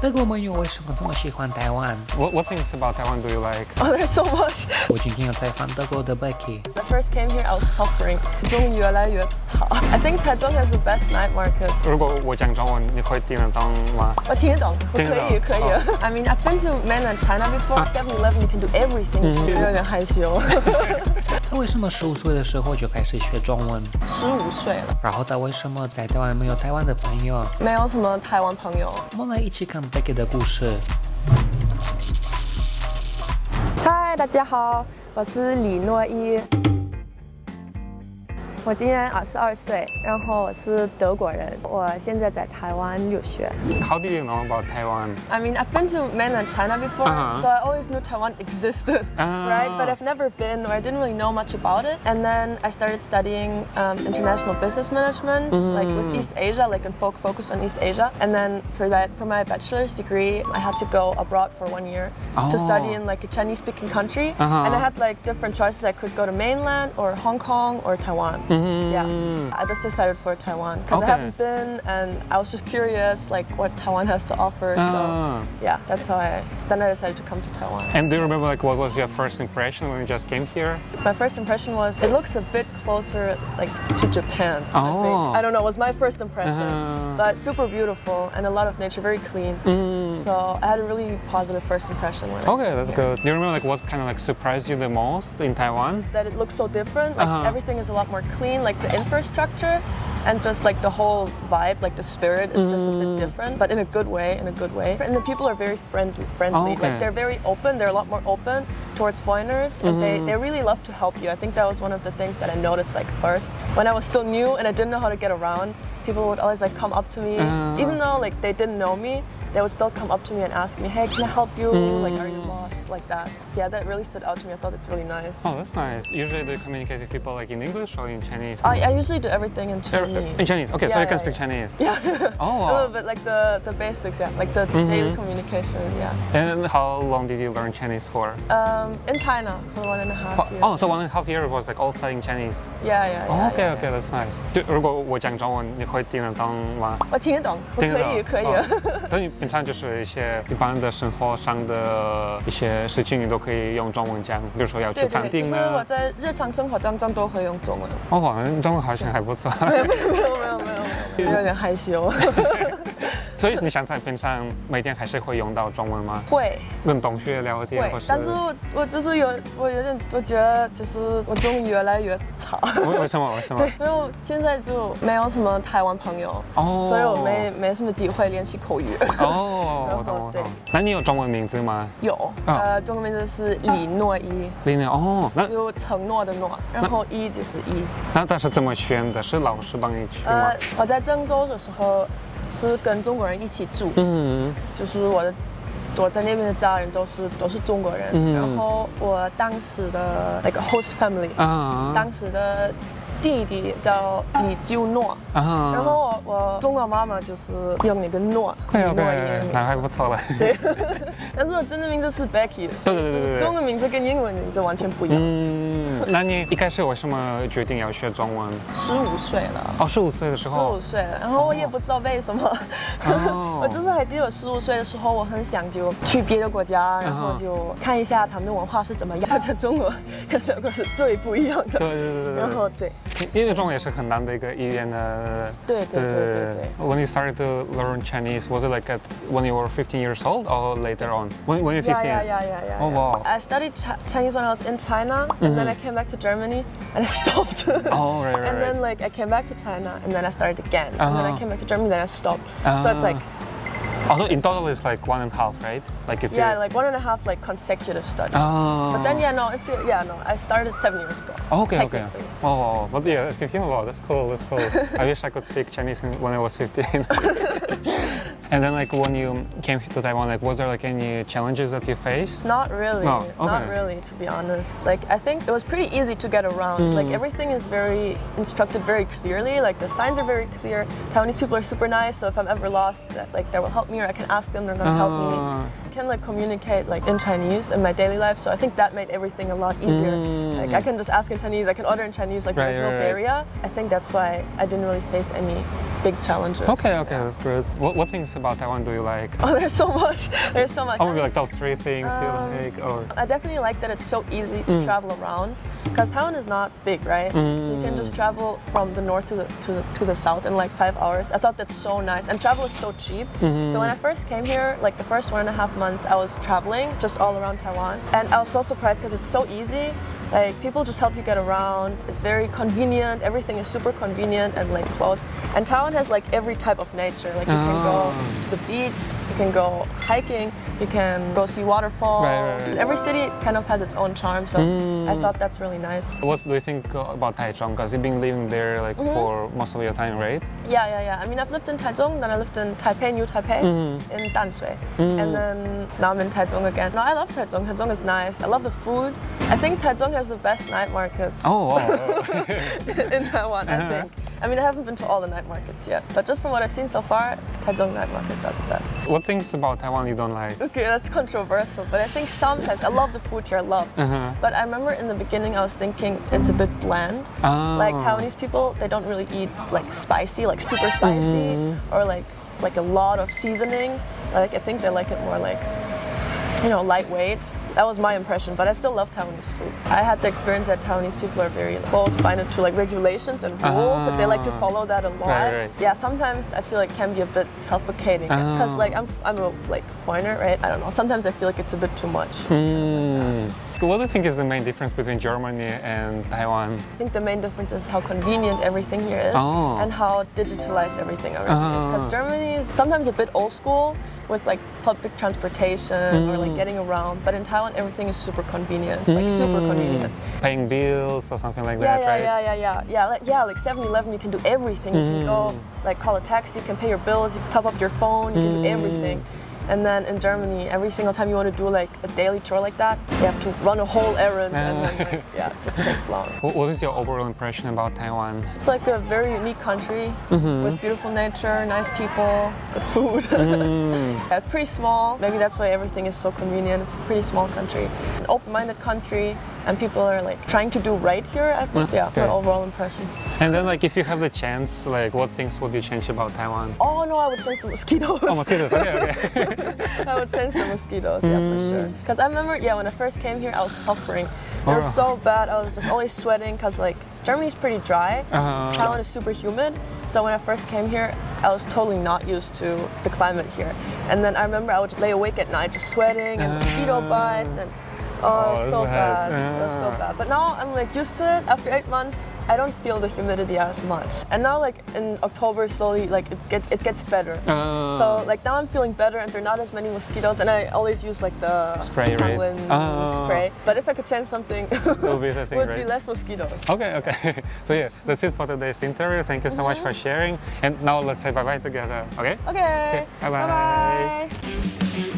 德国美女为什么这么喜欢台湾 What things about Taiwan do you like? Oh, there's so much. 我今天要采访德国的 Becky。 When I first came here, I was suffering. 中越来越差。I think Taichung has the best night markets. 如果我讲中文，你会听得懂吗？我听得懂，我可以，听得懂。可以。I mean, I've been to mainland China before. 7-Eleven, you can do everything. 有点害羞。他为什么15岁的时候就开始学中文15岁了，然后他为什么在台湾没有台湾的朋友？没有什么台湾朋友。我们来一起看 Becky 的故事。嗨，大家好，我是李诺一。我今年22岁，然后我是德国人，我现在在台湾留学。How did you know about Taiwan? I mean, I've been to mainland China before, so I always knew Taiwan existed, right? But I've never been, or I didn't really know much about it. And then I started studying international business management, like with East Asia, like and focus on East Asia. And then for my bachelor's degree, I had to go abroad for 1 year to study in like a Chinese-speaking country. And I had like different choices. I could go to mainland, or Hong Kong, or Taiwan. Yeah, I just decided for Taiwan because I haven't been, and I was just curious like what Taiwan has to offer. So yeah, that's how I decided to come to Taiwan. And do you remember like what was your first impression when you just came here? My first impression was it looks a bit closer like to Japan. I don't know, it was my first impression, but super beautiful and a lot of nature, very clean. So I had a really positive first impression. Okay, that's good. Do you remember like what kind of like surprised you the most in Taiwan? That it looks so different. Like everything is a lot more clean. Like the infrastructure and just like the whole vibe, like the spirit is just a bit different, but in a good way, And the people are very friendly. Like they're very open. They're a lot more open towards foreigners, and they really love to help you. I think that was one of the things that I noticed like first when I was still new and I didn't know how to get around. People would always like come up to me, even though like they didn't know me. They would still come up to me and ask me, hey, can I help you? Like, are you lost? Like that. Yeah, that really stood out to me. I thought it's really nice. Oh, that's nice. Usually do you communicate with people like in English or in Chinese? I usually do everything in Chinese. In Chinese? Okay, so you can speak Chinese? Yeah. Oh. A little bit, like the basics, yeah. Like the daily communication, yeah. And how long did you learn Chinese for? In China for 1.5 years. Oh, so 1.5 years was like all studying Chinese? Yeah. Okay, that's nice. 如果我讲中文，你会听得懂吗？我听得懂，我可以。所以平常就是一些一般的生活上的一些事情，你都可以用中文讲，比如说要去餐厅呢。就是我在日常生活当中都会用中文。哦，中文好像还不错。没有，有点害羞。所以你想在平常每天还是会用到中文吗？会。跟同学聊天或是？但是我就是我觉得就是我中文越来越差。为什么？对，因为我现在就没有什么台湾朋友，所以我没什么机会练习口语。哦，我懂。那你有中文名字吗？有，中文名字是李诺一。李诺哦，那就承诺的诺，然后一就是一。那他是怎么选的？是老师帮你取吗？我在郑州的时候是跟中国人一起住，就是我在那边的家人都是中国人，然后我当时的那个 host family，当时的弟弟叫李纠诺，然后我中国妈妈就是用那个诺，那还不错了。对，但是我真的名字是 Becky， 对，中文名字跟英文名字完全不一样。那你一开始为什么决定要学中文？15岁了。哦，15岁的时候。15岁了，然后我也不知道为什么，我就是还记得我15岁的时候，我很想就去别的国家，然后就看一下他们的文化是怎么样。在中国跟德国是最不一样的。对。然后对。因为中文也是很难的一个语言的。对。When you started to learn Chinese, was it like when you were 15 years old or later on? When you're 15? Yeah. Oh wow. I studied Chinese when I was in China, and then I came back to Germany and I stopped. Oh right. And then like I came back to China and then I started again, and then I came back to Germany, then I stopped. So it's like. Also, in total, it's like 1.5, right? Like if like 1.5 like consecutive studies. But then I started 7 years ago. Okay. Oh, but yeah, 15. Wow, that's cool. I wish I could speak Chinese when I was 15. And then, like, when you came to Taiwan, like, was there like any challenges that you faced? Not really. No. Okay. Not really, to be honest. Like, I think it was pretty easy to get around. Like, everything is very instructed very clearly. Like, the signs are very clear. Taiwanese people are super nice, so if I'm ever lost, like, they will help me, or I can ask them. They're gonna help me. I can like communicate like in Chinese in my daily life, so I think that made everything a lot easier. Like, I can just ask in Chinese. I can order in Chinese. Like, there's no barrier. I think that's why I didn't really face any big challenges. Okay, that's good. What things about Taiwan do you like? Oh, there's so much. There's so much. Oh, maybe like top 3 things you like, or... I definitely like that it's so easy to travel around, because Taiwan is not big, right? So you can just travel from the north to the south in like 5 hours. I thought that's so nice, and travel is so cheap. So when I first came here, like the first 1.5 months, I was traveling just all around Taiwan, and I was so surprised because it's so easy. Like people just help you get around. It's very convenient. Everything is super convenient and like close. And Taiwan has like every type of nature. Like you can go to the beach, you can go hiking, you can go see waterfalls. Right. Every city kind of has its own charm. So I thought that's really nice. What do you think about Taichung? Because you've been living there like for most of your time, right? Yeah. I mean, I've lived in Taichung, then I lived in Taipei, New Taipei, in Danshui, and then now I'm in Taichung again. No, I love Taichung. Taichung is nice. I love the food. I think Taichung has the best night markets. Oh, wow. In Taiwan, I think. I mean, I haven't been to all the night markets yet, but just from what I've seen so far, Taichung night markets are the best. What things about Taiwan you don't like? Okay, that's controversial, but I think sometimes, I love the food here, but I remember in the beginning I was thinking it's a bit bland. Like Taiwanese people, they don't really eat like spicy, like super spicy, or like a lot of seasoning. Like I think they like it more like, you know, lightweight. That was my impression, but I still love Taiwanese food. I had the experience that Taiwanese people are very close-minded to like regulations and rules, that they like to follow that a lot. Right. Yeah, sometimes I feel like it can be a bit suffocating, because like I'm a like foreigner, right? I don't know. Sometimes I feel like it's a bit too much. What do you think is the main difference between Germany and Taiwan? I think the main difference is how convenient everything here is, and how digitalized everything already is. Because Germany is sometimes a bit old school with like public transportation or like getting around, but in Taiwan everything is super convenient, like super convenient. Paying bills or something like that, right? Yeah, like 7-Eleven, you can do everything. You can go like call a taxi, you can pay your bills, you can top up your phone, you can do everything. And then in Germany, every single time you want to do like a daily chore like that, you have to run a whole errand, and then like, it just takes long. What is your overall impression about Taiwan? It's like a very unique country with beautiful nature, nice people, good food. Yeah, it's pretty small. Maybe that's why everything is so convenient. It's a pretty small country, an open-minded country, and people are like trying to do right here. I think, my overall impression. And then, like, if you have the chance, like, what things would you change about Taiwan? Oh no, I would change the mosquitoes. Oh, mosquitoes. Okay. I would change the mosquitoes, yeah, for sure. Because I remember, when I first came here, I was suffering. It was so bad. I was just always sweating, because like Germany's pretty dry. Taiwan is super humid. So when I first came here, I was totally not used to the climate here. And then I remember I would lay awake at night just sweating and mosquito bites, and it was so bad. It was so bad. But now I'm like used to it. After 8 months, I don't feel the humidity as much. And now like in October, slowly like it gets better. So like now I'm feeling better, and there are not as many mosquitoes. And I always use like the spray, penguin spray. But if I could change something, it would be the thing, would be less mosquitoes. Okay. So yeah, that's it for today's interview. Thank you so much for sharing. And now let's say bye-bye together. Okay? Okay. Bye-bye. Bye-bye.